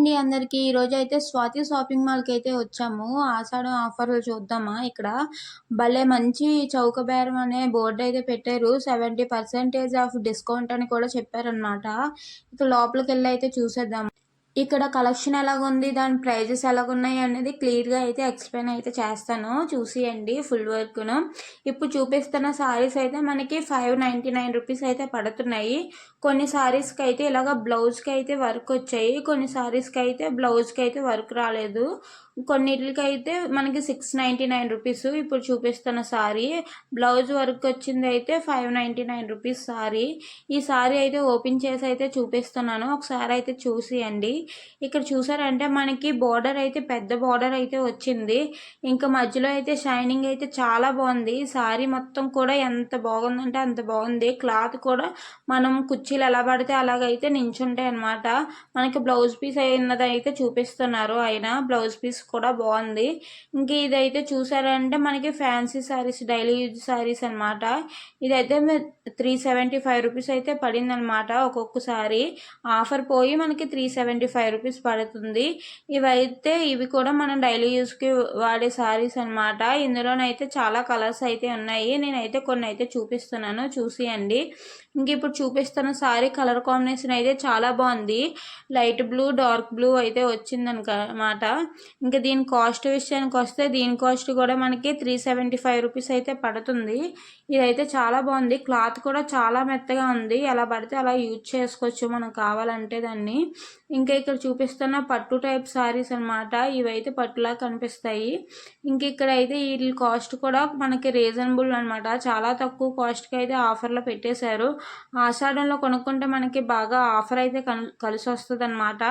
అండి అందరికీ. ఈరోజైతే స్వాతి షాపింగ్ మాల్‌కైతే వచ్చాము. ఆషాఢం ఆఫర్‌లు చూద్దామా ఇక్కడ. భలే మంచి చౌక బేరం అనే బోర్డయితే పెట్టారు. 70% ఆఫ్ డిస్కౌంట్ అని కూడా చెప్పారనమాట. ఇక లోపలికెళ్ళి అయితే చూసేద్దాం. ఇక్కడ కలెక్షన్ ఎలాగుంది, దాని ప్రైజెస్ ఎలాగున్నాయి అనేది క్లియర్‌గా అయితే ఎక్స్‌ప్లెయిన్ అయితే చేస్తాను. చూసేయండి ఫుల్ వర్క్‌ను. ఇప్పుడు చూపిస్తున్న సారీస్ అయితే మనకి 599 రూపీస్ అయితే పడుతున్నాయి. కొన్ని సారీస్‌కి అయితే ఇలాగ బ్లౌజ్‌కి అయితే వర్క్ వచ్చాయి. కొన్ని సారీస్‌కి అయితే బ్లౌజ్‌కి అయితే వర్క్ రాలేదు. కొన్నిటికైతే మనకి 699 రూపీస్. ఇప్పుడు చూపిస్తున్న సారీ బ్లౌజ్ వర్క్ వచ్చింది అయితే 599 రూపీస్ సారీ. ఈ సారీ అయితే ఓపెన్ చేసి అయితే చూపిస్తున్నాను. ఒకసారి అయితే చూసేయండి. ఇక్కడ చూసారంటే మనకి బోర్డర్ అయితే పెద్ద బోర్డర్ అయితే వచ్చింది. ఇంకా మధ్యలో అయితే షైనింగ్ అయితే చాలా బాగుంది. సారీ మొత్తం కూడా ఎంత బాగుందంటే అంత బాగుంది. క్లాత్ కూడా మనం కుర్చీలు ఎలా పడితే అలాగైతే నించుంటాయి అనమాట. మనకి బ్లౌజ్ పీస్ అయినది అయితే చూపిస్తున్నారు ఆయన. బ్లౌజ్ పీస్ కూడా బాగుంది. ఇంక ఇదైతే చూసారంటే మనకి fancy saris, daily use saris అనమాట. ఇదైతే 375 రూపీస్ అయితే పడింది అనమాట. ఒక్కొక్కసారి ఆఫర్ పోయి మనకి 375 రూపీస్ పడుతుంది. ఇవి కూడా మనం డైలీ యూస్కి వాడే సారీస్ అనమాట. ఇందులోనైతే చాలా కలర్స్ అయితే ఉన్నాయి. నేనైతే కొన్ని అయితే చూపిస్తున్నాను, చూసియండి. ఇంక ఇప్పుడు చూపిస్తున్న సారీ కలర్ కాంబినేషన్ అయితే చాలా బాగుంది. లైట్ బ్లూ, డార్క్ బ్లూ అయితే వచ్చిందనమాట. ఇంకా దీని కాస్ట్ విషయానికి వస్తే దీని కాస్ట్ కూడా మనకి 375 రూపీస్ అయితే పడుతుంది. ఇదైతే చాలా బాగుంది. క్లాత్ కూడా చాలా మెత్తగా ఉంది. ఎలా పడితే అలా యూజ్ చేసుకోవచ్చు మనం కావాలంటే దాన్ని. ఇంకా ఇక్కడ చూపిస్తున్న పట్టు టైప్ సారీస్ అనమాట. ఇవైతే పట్టులా కనిపిస్తాయి. ఇంక ఇక్కడ అయితే వీటి కాస్ట్ కూడా మనకి రీజనబుల్ అనమాట. చాలా తక్కువ కాస్ట్కి అయితే ఆఫర్లో పెట్టేశారు. ఆషాఢంలో కొనుక్కుంటే మనకి బాగా ఆఫర్ అయితే కలిసి వస్తుంది అనమాట.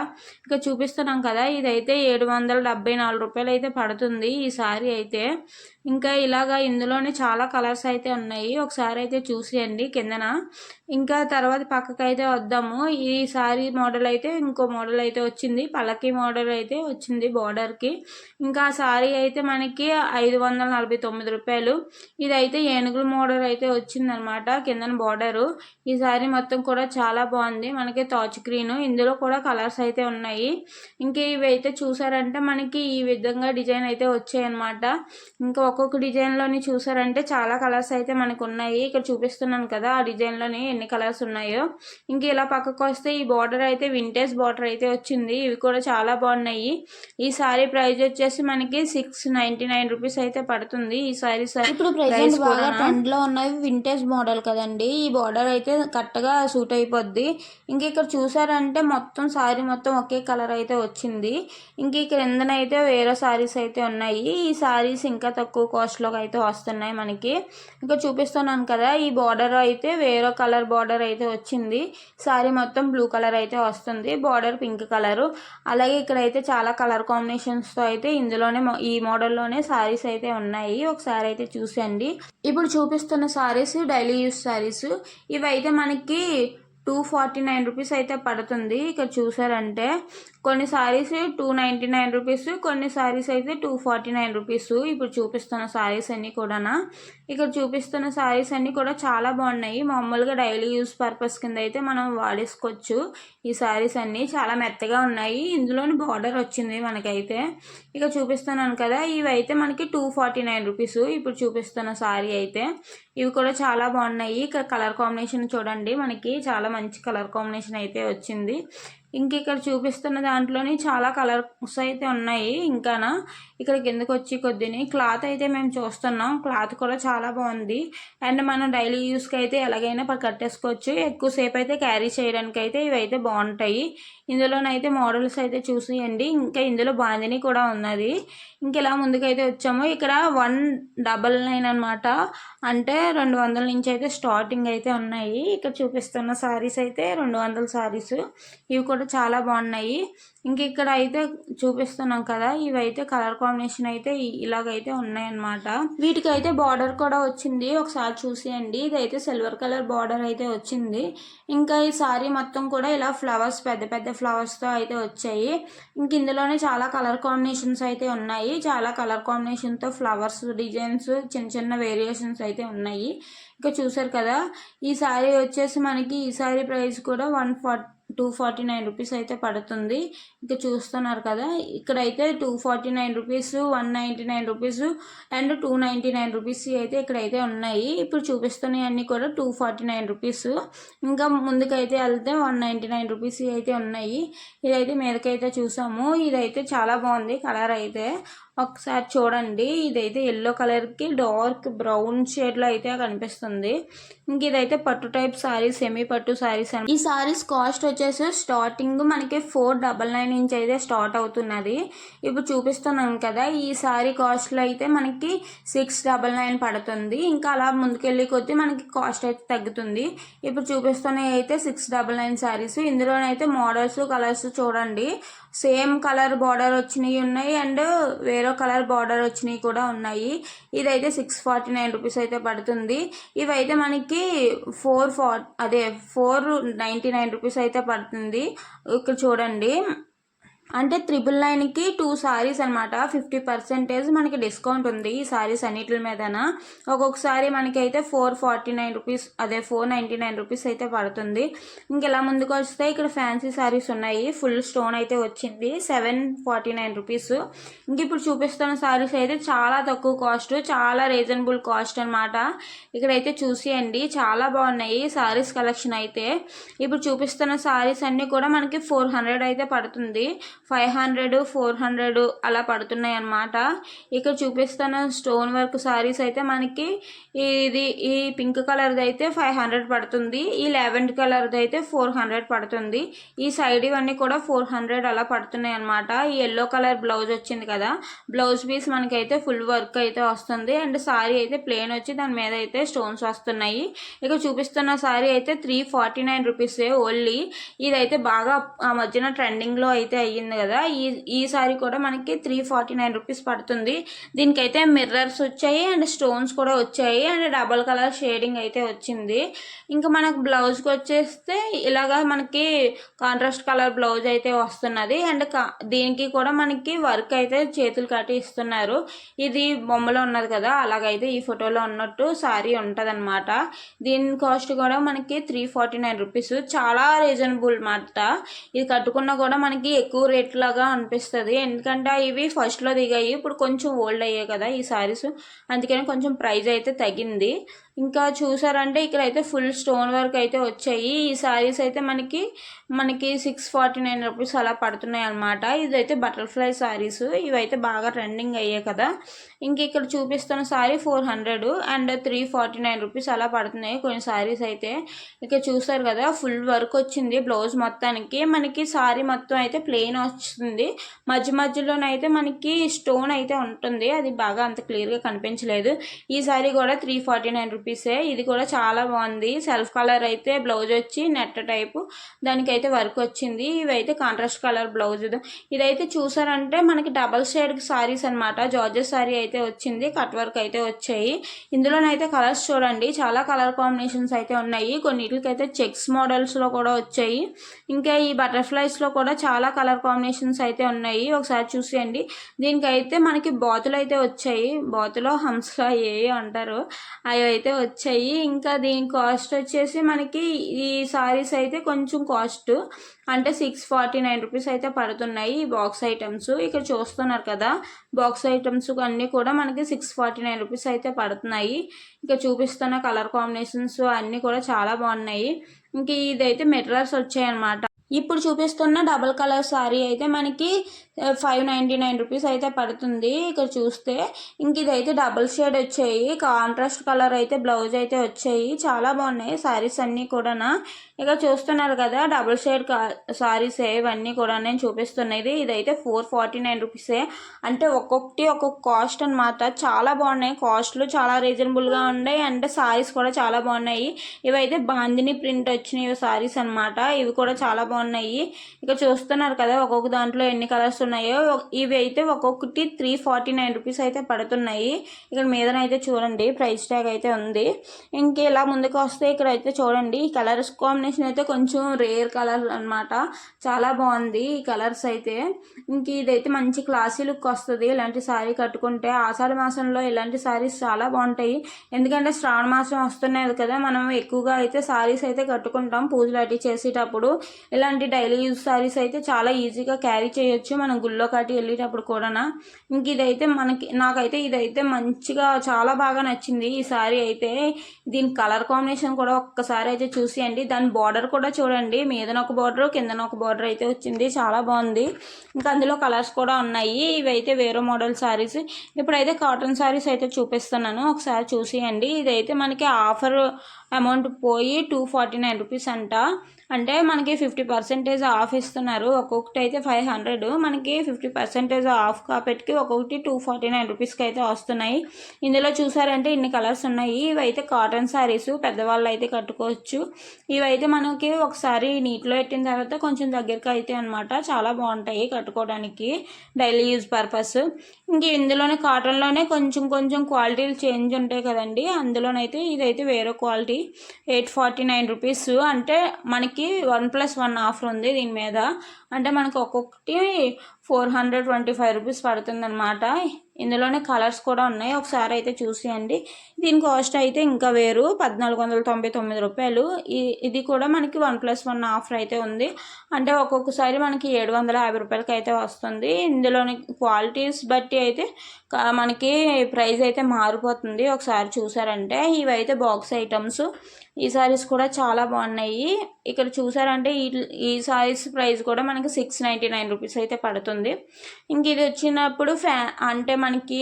ఇక చూపిస్తున్నాం కదా, ఇదైతే 774 రూపాయలు అయితే పడుతుంది ఈ సారీ అయితే. ఇంకా ఇలాగా ఇందులోనే చాలా కలర్స్ అయితే ఉన్నాయి. ఒకసారి అయితే చూసేయండి కిందన. ఇంకా తర్వాత పక్కకు అయితే వద్దాము. ఈ సారీ మోడల్ అయితే ఇంకో మోడల్ అయితే వచ్చింది. పల్లకి మోడల్ అయితే వచ్చింది బార్డర్కి. ఇంకా ఆ సారీ అయితే మనకి 549 రూపాయలు. ఇదైతే ఏనుగుల మోడల్ అయితే వచ్చిందనమాట కిందన బార్డరు. ఈ సారీ మొత్తం కూడా చాలా బాగుంది. మనకి తాచ్ గ్రీన్, ఇందులో కూడా కలర్స్ అయితే ఉన్నాయి. ఇంకా ఇవి అయితే చూసారంటే మనకి ఈ విధంగా డిజైన్ అయితే వచ్చాయన్నమాట. ఇంకా ఒక్కొక్క డిజైన్లోని చూసారంటే చాలా కలర్స్ అయితే మనకు ఉన్నాయి. ఇక్కడ చూపిస్తున్నాను కదా ఆ డిజైన్లోని ఎన్ని కలర్స్ ఉన్నాయో. ఇంక ఇలా పక్కకు వస్తే ఈ బార్డర్ అయితే వింటేజ్ బార్డర్ అయితే వచ్చింది. ఇవి కూడా చాలా బాగున్నాయి. ఈ సారీ ప్రైస్ వచ్చేసి మనకి 699 రూపీస్ అయితే పడుతుంది. ఈ సారీ ఇప్పుడు ప్రెజెంట్ బాగా ట్రెండ్ లో ఉన్నవి వింటేజ్ మోడల్ కదండి. ఈ బార్డర్ అయితే కరెక్ట్గా సూట్ అయిపోద్ది. ఇంక ఇక్కడ చూసారంటే మొత్తం సారీ మొత్తం ఒకే కలర్ అయితే వచ్చింది. ఇంక ఇక్కడ కిందనైతే వేరే సారీస్ అయితే ఉన్నాయి. ఈ సారీస్ ఇంకా తక్కువ కాస్ట్లో అయితే వస్తున్నాయి మనకి. ఇంకా చూపిస్తున్నాను కదా, ఈ బార్డర్ అయితే వేరే కలర్ బార్డర్ అయితే వచ్చింది. సారీ మొత్తం బ్లూ కలర్ అయితే వస్తుంది, బార్డర్ పింక్ కలరు. అలాగే ఇక్కడైతే చాలా కలర్ కాంబినేషన్స్తో అయితే ఇందులోనే ఈ మోడల్లోనే సారీస్ అయితే ఉన్నాయి. ఒకసారి అయితే చూసండి. ఇప్పుడు చూపిస్తున్న సారీస్ డైలీ యూస్ సారీస్. ఇవైతే మనకి 249 రూపీస్ అయితే పడుతుంది. ఇక్కడ చూసారంటే కొన్ని సారీస్ 299 రూపీస్, కొన్ని సారీస్ అయితే 249 రూపీస్. ఇప్పుడు చూపిస్తున్న సారీస్ అన్నీ కూడా ఇక్కడ చూపిస్తున్న సారీస్ అన్నీ కూడా చాలా బాగున్నాయి. మామూలుగా డైలీ యూస్ పర్పస్ కింద అయితే మనం వాడేసుకోవచ్చు. ఈ సారీస్ అన్నీ చాలా మెత్తగా ఉన్నాయి. ఇందులోని బార్డర్ వచ్చింది మనకైతే. ఇక చూపిస్తున్నాను కదా, ఇవి అయితే మనకి 249 రూపీస్. ఇప్పుడు చూపిస్తున్న సారీ అయితే ఇవి కూడా చాలా బాగున్నాయి. ఇక్కడ కలర్ కాంబినేషన్ చూడండి, మనకి చాలా మంచి కలర్ కాంబినేషన్ అయితే వచ్చింది. ఇంక ఇక్కడ చూపిస్తున్న దాంట్లోని చాలా కలర్స్ అయితే ఉన్నాయి. ఇంకానా ఇక్కడ కిందకు వచ్చి కొద్దిని క్లాత్ అయితే మేము చూస్తున్నాం. క్లాత్ కూడా చాలా బాగుంది. అండ్ మనం డైలీ యూస్కి అయితే ఎలాగైనా కట్టేసుకోవచ్చు. ఎక్కువసేపు అయితే క్యారీ చేయడానికి అయితే ఇవైతే బాగుంటాయి. ఇందులోనైతే మోడల్స్ అయితే చూసేయండి. ఇంకా ఇందులో బాందిని కూడా ఉన్నది. ఇంక ఇలా ముందుకైతే వచ్చాము. ఇక్కడ 199 అనమాట. అంటే 200 నుంచి అయితే స్టార్టింగ్ అయితే ఉన్నాయి. ఇక్కడ చూపిస్తున్న సారీస్ అయితే 200 సారీస్. ఇవి కూడా చాలా బాగున్నాయి. ఇంక ఇక్కడ అయితే చూపిస్తున్నాం కదా, ఇవైతే కలర్ కాంబినేషన్ అయితే ఇలాగైతే ఉన్నాయన్నమాట. వీటికి అయితే బార్డర్ కూడా వచ్చింది. ఒకసారి చూసేయండి. ఇదైతే సిల్వర్ కలర్ బార్డర్ అయితే వచ్చింది. ఇంకా ఈ సారీ మొత్తం కూడా ఇలా ఫ్లవర్స్, పెద్ద పెద్ద ఫ్లవర్స్తో అయితే వచ్చాయి. ఇంక ఇందులోనే చాలా కలర్ కాంబినేషన్స్ అయితే ఉన్నాయి. చాలా కలర్ కాంబినేషన్తో ఫ్లవర్స్ డిజైన్స్, చిన్న చిన్న వేరియేషన్స్ అయితే ఉన్నాయి. ఇంకా చూసారు కదా, ఈ సారీ వచ్చేసి మనకి ఈ సారీ ప్రైస్ కూడా 249 రూపీస్ అయితే పడుతుంది. ఇంకా చూస్తున్నారు కదా, ఇక్కడైతే 249 రూపీస్, 199 రూపీస్ అండ్ 299 రూపీస్ అయితే ఇక్కడైతే ఉన్నాయి. ఇప్పుడు చూపిస్తున్నాయి అన్నీ కూడా 249 రూపీస్. ఇంకా ముందుకైతే వెళ్తే 199 రూపీస్ అయితే ఉన్నాయి. ఇదైతే మీదకైతే చూసాము. ఇదైతే చాలా బాగుంది కలర్ అయితే, ఒకసారి చూడండి. ఇదైతే ఎల్లో కలర్కి డార్క్ బ్రౌన్ షేడ్లో అయితే కనిపిస్తుంది. ఇంక ఇదైతే పట్టు టైప్ సారీస్, సెమీ పట్టు సారీస్. ఈ సారీస్ కాస్ట్ వచ్చేసి స్టార్టింగ్ మనకి 499 నుంచి అయితే స్టార్ట్ అవుతున్నది. ఇప్పుడు చూపిస్తున్నాం కదా, ఈ సారీ కాస్ట్లో అయితే మనకి 699 పడుతుంది. ఇంకా అలా ముందుకెళ్ళి కొద్దీ మనకి కాస్ట్ అయితే తగ్గుతుంది. ఇప్పుడు చూపిస్తున్నాయి అయితే 699 సారీస్. ఇందులోనైతే మోడల్స్, కలర్స్ చూడండి. సేమ్ కలర్ బార్డర్ వచ్చినవి ఉన్నాయి అండ్ వేరే కలర్ బార్డర్ వచ్చినవి కూడా ఉన్నాయి. ఇదైతే 649 రూపీస్ అయితే పడుతుంది. ఇవైతే మనకి 499 రూపీస్ అయితే పడుతుంది. ఇక్కడ చూడండి, అంటే 999కి 2 సారీస్ అనమాట. 50% మనకి డిస్కౌంట్ ఉంది ఈ సారీస్ అన్నిటి మీదన. ఒక్కొక్కసారి మనకైతే 449 రూపీస్, అదే 499 రూపీస్ అయితే పడుతుంది. ఇంక ఇలా ముందుకు వస్తే ఇక్కడ ఫ్యాన్సీ సారీస్ ఉన్నాయి. ఫుల్ స్టోన్ అయితే వచ్చింది, 749 రూపీస్. ఇంక ఇప్పుడు చూపిస్తున్న సారీస్ అయితే చాలా తక్కువ కాస్ట్, చాలా రీజనబుల్ కాస్ట్ అనమాట. ఇక్కడైతే చూసేయండి, చాలా బాగున్నాయి సారీస్ కలెక్షన్ అయితే. ఇప్పుడు చూపిస్తున్న సారీస్ అన్నీ కూడా మనకి 400 అయితే పడుతుంది. 500, 400 అలా పడుతున్నాయి అన్నమాట. ఇక్కడ చూపిస్తున్న స్టోన్ వర్క్ సారీస్ అయితే మనకి ఈ పింక్ కలర్ది అయితే 500 పడుతుంది. ఈ లెవెండర్ కలర్ది అయితే 400 పడుతుంది. ఈ సైడ్ ఇవన్నీ కూడా 400 అలా పడుతున్నాయి అన్నమాట. ఈ ఎల్లో కలర్ బ్లౌజ్ వచ్చింది కదా, బ్లౌజ్ పీస్ మనకైతే ఫుల్ వర్క్ అయితే వస్తుంది అండ్ సారీ అయితే ప్లెయిన్ వచ్చి దాని మీద అయితే స్టోన్స్ వస్తున్నాయి. ఇక్కడ చూపిస్తున్న సారీ అయితే 349 రూపీసే ఓన్లీ. ఇదైతే బాగా ఆ మధ్యన ట్రెండింగ్లో అయితే అయ్యింది కదా. ఈ సారీ కూడా మనకి 349 రూపీస్ పడుతుంది. దీనికైతే మిర్రర్స్ వచ్చాయి అండ్ స్టోన్స్ కూడా వచ్చాయి అండ్ డబల్ కలర్ షేడింగ్ అయితే వచ్చింది. ఇంకా మనకు బ్లౌజ్కి వచ్చేస్తే ఇలాగా మనకి కాంట్రాస్ట్ కలర్ బ్లౌజ్ అయితే వస్తున్నది అండ్ దీనికి కూడా మనకి వర్క్ అయితే చేతులు కట్టి ఇస్తున్నారు. ఇది బొమ్మలో ఉన్నది కదా, అలాగైతే ఈ ఫోటోలో ఉన్నట్టు సారీ ఉంటుంది అనమాట. దీని కాస్ట్ కూడా మనకి 349 రూపీస్, చాలా రీజనబుల్ మాట. ఇది కట్టుకున్నా కూడా మనకి ఎక్కువ రేట్ లాగా అనిపిస్తుంది, ఎందుకంటే ఇవి ఫస్ట్లో దిగాయి, ఇప్పుడు కొంచెం ఓల్డ్ అయ్యాయి కదా ఈ సారీస్, అందుకని కొంచెం ప్రైస్ అయితే తగ్గింది. ఇంకా చూసారంటే ఇక్కడ అయితే ఫుల్ స్టోన్ వర్క్ అయితే వచ్చాయి. ఈ సారీస్ అయితే మనకి 649 రూపీస్ అలా పడుతున్నాయి అనమాట. ఇదైతే బటర్ఫ్లై సారీస్, ఇవైతే బాగా ట్రెండింగ్ అయ్యాయి కదా. ఇంక ఇక్కడ చూపిస్తున్న సారీ 400 అండ్ 349 రూపీస్ అలా పడుతున్నాయి కొన్ని సారీస్ అయితే. ఇక్కడ చూసారు కదా, ఫుల్ వర్క్ వచ్చింది బ్లౌజ్ మొత్తానికి. మనకి సారీ మొత్తం అయితే ప్లెయిన్ వస్తుంది, మధ్య మధ్యలోనైతే మనకి స్టోన్ అయితే ఉంటుంది, అది బాగా అంత క్లియర్గా కనిపించలేదు. ఈ సారీ కూడా 349 రూపీసే. ఇది కూడా చాలా బాగుంది. సెల్ఫ్ కలర్ అయితే బ్లౌజ్ వచ్చి నెట్ టైపు, దానికైతే వర్క్ వచ్చింది. ఇవైతే కాంట్రాస్ట్ కలర్ బ్లౌజ్. ఇదైతే చూసారంటే మనకి డబల్ షేడ్ సారీస్ అనమాట. జార్జెస్ సారీ అయితే వచ్చింది, కట్ వర్క్ అయితే వచ్చాయి. ఇందులోనైతే కలర్స్ చూడండి, చాలా కలర్ కాంబినేషన్స్ అయితే ఉన్నాయి. కొన్నిటికైతే చెక్స్ మోడల్స్లో కూడా వచ్చాయి. ఇంకా ఈ బటర్ఫ్లైస్లో కూడా చాలా కలర్ కాంబినేషన్స్ అయితే ఉన్నాయి, ఒకసారి చూసేయండి. దీనికైతే మనకి బాతులు అయితే వచ్చాయి, బాతులో హంస ఏ అంటారు, అవి అయితే వచ్చాయి. ఇంకా దీని కాస్ట్ వచ్చేసి మనకి ఈ సారీస్ అయితే కొంచెం కాస్ట్ అంటే 649 రూపీస్ అయితే పడుతున్నాయి ఈ బాక్స్ ఐటమ్స్. ఇక్కడ చూస్తున్నారు కదా, బాక్స్ ఐటమ్స్ అన్నీ కూడా మనకి 649 రూపీస్ అయితే పడుతున్నాయి. ఇంకా చూపిస్తున్న కలర్ కాంబినేషన్స్ అన్నీ కూడా చాలా బాగున్నాయి. ఇంక ఇదైతే మిర్రర్స్ వచ్చాయి అన్నమాట. ఇప్పుడు చూపిస్తున్న డబల్ కలర్ సారీ అయితే మనకి 599 రూపీస్ అయితే పడుతుంది. ఇక్కడ చూస్తే ఇంక ఇదైతే డబుల్ షేడ్ వచ్చాయి, కాంట్రాస్ట్ కలర్ అయితే బ్లౌజ్ అయితే వచ్చాయి, చాలా బాగున్నాయి సారీస్ అన్నీ కూడా. ఇక చూస్తున్నారు కదా, డబుల్ షేడ్ సారీస్ ఇవన్నీ కూడా నేను చూపిస్తున్నది. ఇదైతే 449 రూపీసే, అంటే ఒక్కొక్కటి ఒక్కొక్క కాస్ట్ అనమాట. చాలా బాగున్నాయి, కాస్ట్లు చాలా రీజనబుల్గా ఉన్నాయి అండ్ సారీస్ కూడా చాలా బాగున్నాయి. ఇవైతే బాందిని ప్రింట్ వచ్చినాయి సారీస్ అనమాట, ఇవి కూడా చాలా బాగున్నాయి. ఇక చూస్తున్నారు కదా, ఒక్కొక్క దాంట్లో ఎన్ని కలర్స్ ఉన్నాయో. ఇవి అయితే ఒక్కొక్కటి 349 రూపీస్ అయితే పడుతున్నాయి. ఇక్కడ మీదనైతే చూడండి ప్రైస్ ట్యాగ్ అయితే ఉంది. ఇంక ఇలా ముందుకు వస్తే ఇక్కడ అయితే చూడండి, ఈ కలర్స్ కాంబినేషన్ అయితే కొంచెం రేర్ కలర్ అనమాట, చాలా బాగుంది ఈ కలర్స్ అయితే. ఇంక ఇదైతే మంచి క్లాసీ లుక్ వస్తుంది ఇలాంటి సారీ కట్టుకుంటే. ఆషాఢ మాసంలో ఇలాంటి సారీస్ చాలా బాగుంటాయి, ఎందుకంటే శ్రావణ మాసం వస్తున్నాయి కదా, మనం ఎక్కువగా అయితే సారీస్ అయితే కట్టుకుంటాం పూజలు అటు చేసేటప్పుడు. ఇలా ఇలాంటి డైలీ యూజ్ సారీస్ అయితే చాలా ఈజీగా క్యారీ చేయొచ్చు మనం గుళ్ళో కాటి వెళ్ళేటప్పుడు కూడా. ఇంక ఇదైతే నాకైతే ఇదైతే మంచిగా చాలా బాగా నచ్చింది ఈ సారీ అయితే. దీని కలర్ కాంబినేషన్ కూడా ఒక్కసారి అయితే చూసేయండి. దాని బార్డర్ కూడా చూడండి, మీదన ఒక బార్డర్ కిందన ఒక బార్డర్ అయితే వచ్చింది, చాలా బాగుంది. ఇంకా అందులో కలర్స్ కూడా ఉన్నాయి. ఇవైతే వేరే మోడల్ సారీస్. ఇప్పుడైతే కాటన్ సారీస్ అయితే చూపిస్తున్నాను, ఒకసారి చూసేయండి. ఇదైతే మనకి ఆఫర్ అమౌంట్ పోయి 249 రూపీస్ అంట. అంటే మనకి 50% ఆఫ్ ఇస్తున్నారు. ఒక్కొక్కటి అయితే 500, మనకి 50% ఆఫ్ కాబట్టికి ఒక్కొక్కటి 249 రూపీస్కి అయితే వస్తున్నాయి. ఇందులో చూసారంటే ఇన్ని కలర్స్ ఉన్నాయి. ఇవైతే కాటన్ శారీస్, పెద్దవాళ్ళు అయితే కట్టుకోవచ్చు. ఇవైతే మనకి ఒకసారి నీటిలో పెట్టిన తర్వాత కొంచెం దగ్గరికి అయితే అనమాట, చాలా బాగుంటాయి కట్టుకోవడానికి డైలీ యూజ్ పర్పస్. ఇంక ఇందులోనే కాటన్లోనే కొంచెం కొంచెం క్వాలిటీలు చేంజ్ ఉంటాయి కదండి, అందులోనైతే ఇదైతే వేరే క్వాలిటీ 849 రూపీస్. అంటే మనకి 1+1 ఆఫర్ ఉంది దీని మీద. అంటే మనకు ఒక్కొక్కటి 425 రూపీస్ పడుతుంది అనమాట. ఇందులోనే కలర్స్ కూడా ఉన్నాయి, ఒకసారి అయితే చూసేయండి. దీని కాస్ట్ అయితే ఇంకా వేరు 1499 రూపాయలు. ఇది కూడా మనకి 1+1 ఆఫర్ అయితే ఉంది. అంటే ఒక్కొక్కసారి మనకి 750 రూపాయలకి అయితే వస్తుంది. ఇందులోని క్వాలిటీస్ బట్టి అయితే మనకి ప్రైస్ అయితే మారిపోతుంది. ఒకసారి చూసారంటే ఇవైతే బాక్స్ ఐటమ్స్. ఈ సారీస్ కూడా చాలా బాగున్నాయి. ఇక్కడ చూసారంటే ఈ సారీస్ ప్రైస్ కూడా మనకి 699 రూపీస్ అయితే పడుతుంది. ఇంక ఇది వచ్చినప్పుడు అంటే మనకి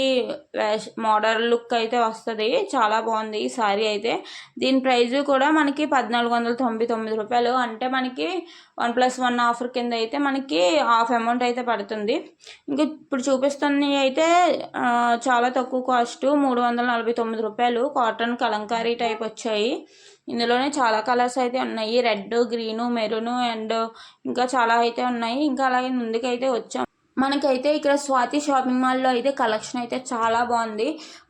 మోడల్ లుక్ అయితే వస్తుంది, చాలా బాగుంది ఈ సారీ అయితే. దీని ప్రైస్ కూడా మనకి 1499 రూపాయలు. అంటే మనకి 1+1 ఆఫర్ కింద అయితే మనకి హాఫ్ అమౌంట్ అయితే పడుతుంది. ఇంక ఇప్పుడు చూపిస్తున్నవి అయితే చాలా తక్కువ కాస్ట్, 349 రూపాయలు. కాటన్ కలంకారీ టైప్ వచ్చాయి. ఇందులోనే చాలా కలర్స్ అయితే ఉన్నాయి, రెడ్, గ్రీను, మెరూను అండ్ ఇంకా చాలా అయితే ఉన్నాయి. ఇంకా అలాగే ముందుకైతే వచ్చాం. మనకైతే ఇక్కడ స్వాతి షాపింగ్ మాల్లో అయితే కలెక్షన్ అయితే చాలా బాగుంది.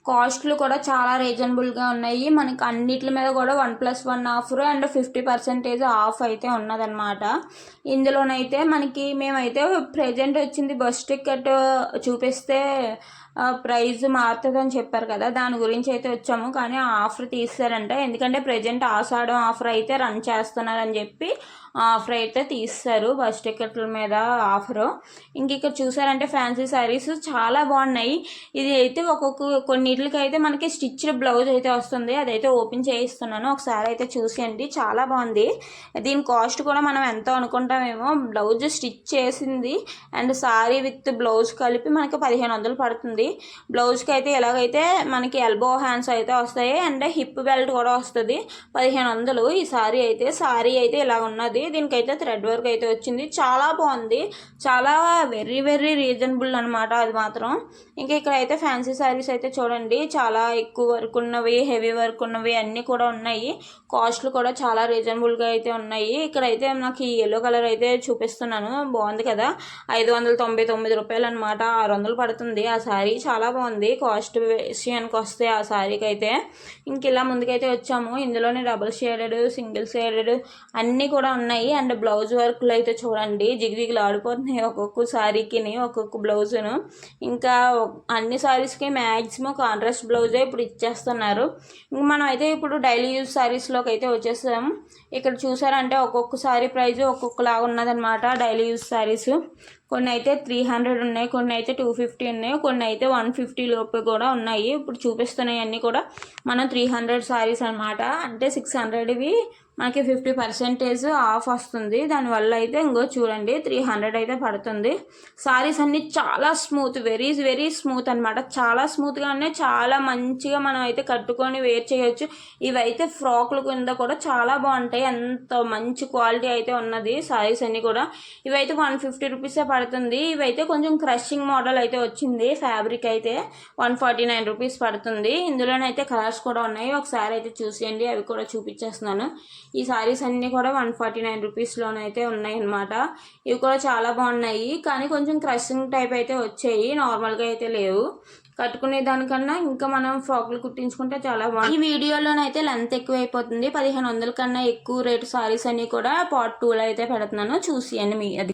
కాస్ట్లు కూడా చాలా రీజనబుల్గా ఉన్నాయి. మనకి అన్నిటి మీద కూడా 1+1 ఆఫర్ అండ్ 50% ఆఫ్ అయితే ఉన్నదన్నమాట. ఇందులోనైతే మేమైతే ప్రజెంట్ వచ్చింది బస్ టికెట్ చూపిస్తే ప్రైజ్ మారుతుందని చెప్పారు కదా, దాని గురించి అయితే వచ్చాము. కానీ ఆ ఆఫర్ తీస్తారంట, ఎందుకంటే ప్రజెంట్ ఆషాఢం ఆఫర్ అయితే రన్ చేస్తున్నారని చెప్పి ఆఫర్ అయితే తీస్తారు బస్ టికెట్ల మీద ఆఫరు. ఇంక ఇక్కడ చూసారంటే ఫ్యాన్సీ శారీస్ చాలా బాగున్నాయి. ఇది అయితే కొన్నిటికి అయితే మనకి స్టిచ్డ్ బ్లౌజ్ అయితే వస్తుంది, అదైతే ఓపెన్ చేయిస్తున్నాను, ఒకసారి అయితే చూసేయండి. చాలా బాగుంది. దీని కాస్ట్ కూడా మనం ఎంతో అనుకుంటామేమో, బ్లౌజ్ స్టిచ్ చేసింది అండ్ సారీ విత్ బ్లౌజ్ కలిపి మనకి 1500 పడుతుంది. బ్లౌజ్కి అయితే ఎలాగైతే మనకి ఎల్బో హ్యాండ్స్ అయితే వస్తాయి అండ్ హిప్ బెల్ట్ కూడా వస్తుంది, 1500 ఈ సారీ అయితే ఇలా ఉన్నది. దీనికైతే థ్రెడ్ వర్క్ అయితే వచ్చింది, చాలా బాగుంది, చాలా వెరీ వెరీ రీజనబుల్ అనమాట అది మాత్రం. ఇంకా ఇక్కడ అయితే ఫ్యాన్సీ శారీస్ అయితే చూడండి, చాలా ఎక్కువ వర్క్ ఉన్నవి, హెవీ వర్క్ ఉన్నవి అన్నీ కూడా ఉన్నాయి. కాస్ట్లు కూడా చాలా రీజనబుల్గా అయితే ఉన్నాయి. ఇక్కడైతే నాకు ఈ ఎల్లో కలర్ అయితే చూపిస్తున్నాను, బాగుంది కదా, 599 రూపాయలు అనమాట, 600 పడుతుంది ఆ శారీ. చాలా బాగుంది కాస్ట్ విషయానికి వస్తే ఆ శారీకి అయితే. ఇంక ఇలా ముందుకైతే వచ్చాము. ఇందులోనే డబుల్ షేడెడ్, సింగిల్ షేడెడ్ అన్నీ కూడా ఉన్నాయి. అండ్ బ్లౌజ్ వర్క్లు అయితే చూడండి, జిగిజిగిలు ఆడిపోతున్నాయి ఒక్కొక్క శారీకి ఒక్కొక్క బ్లౌజును. ఇంకా అన్ని శారీస్కి మ్యాక్సిమం కాంట్రాస్ట్ బ్లౌజే ఇప్పుడు ఇచ్చేస్తున్నారు. ఇంక మనం అయితే ఇప్పుడు డైలీ యూజ్ శారీస్లోకి అయితే వచ్చేసాం. ఇక్కడ చూసారంటే ఒక్కొక్క శారీ ప్రైజ్ ఒక్కొక్కలాగా ఉన్నదనమాట డైలీ యూజ్ శారీస్. కొన్ని అయితే 300 ఉన్నాయి, కొన్ని అయితే 250 ఉన్నాయి, కొన్ని అయితే 150 లోపు కూడా ఉన్నాయి. ఇప్పుడు చూపిస్తున్నాయి అన్నీ కూడా మనం 300 శారీస్ అనమాట. అంటే 600వి మనకి 50% ఆఫ్ వస్తుంది. దానివల్ల అయితే ఇంకో చూడండి 300 అయితే పడుతుంది. సారీస్ అన్నీ చాలా స్మూత్, వెరీ వెరీ స్మూత్ అనమాట, చాలా స్మూత్గా ఉన్నాయి, చాలా మంచిగా మనం అయితే కట్టుకొని వేర్ చేయొచ్చు. ఇవైతే ఫ్రాక్ల కింద కూడా చాలా బాగుంటాయి, అంత మంచి క్వాలిటీ అయితే ఉన్నది సారీస్ అన్నీ కూడా. ఇవైతే 150 రూపీసే పడుతుంది. ఇవైతే కొంచెం క్రషింగ్ మోడల్ అయితే వచ్చింది, ఫ్యాబ్రిక్ అయితే 149 రూపీస్ పడుతుంది. ఇందులోనైతే కలర్స్ కూడా ఉన్నాయి, ఒకసారి అయితే చూసేయండి, అవి కూడా చూపించేస్తున్నాను. ఈ సారీస్ అన్నీ కూడా 149 రూపీస్లోనైతే ఉన్నాయి అన్నమాట. ఇవి కూడా చాలా బాగున్నాయి, కానీ కొంచెం క్రషింగ్ టైప్ అయితే వచ్చాయి, నార్మల్గా అయితే లేవు. కట్టుకునే దానికన్నా ఇంకా మనం ఫ్రాక్లు కుట్టించుకుంటే చాలా బాగుంది. ఈ వీడియోలోనైతే లెంత్ ఎక్కువ అయిపోతుంది, 1500 కన్నా ఎక్కువ రేటు సారీస్ అన్నీ కూడా పార్ట్ 2లో అయితే పెడుతున్నాను, చూసి అని అది.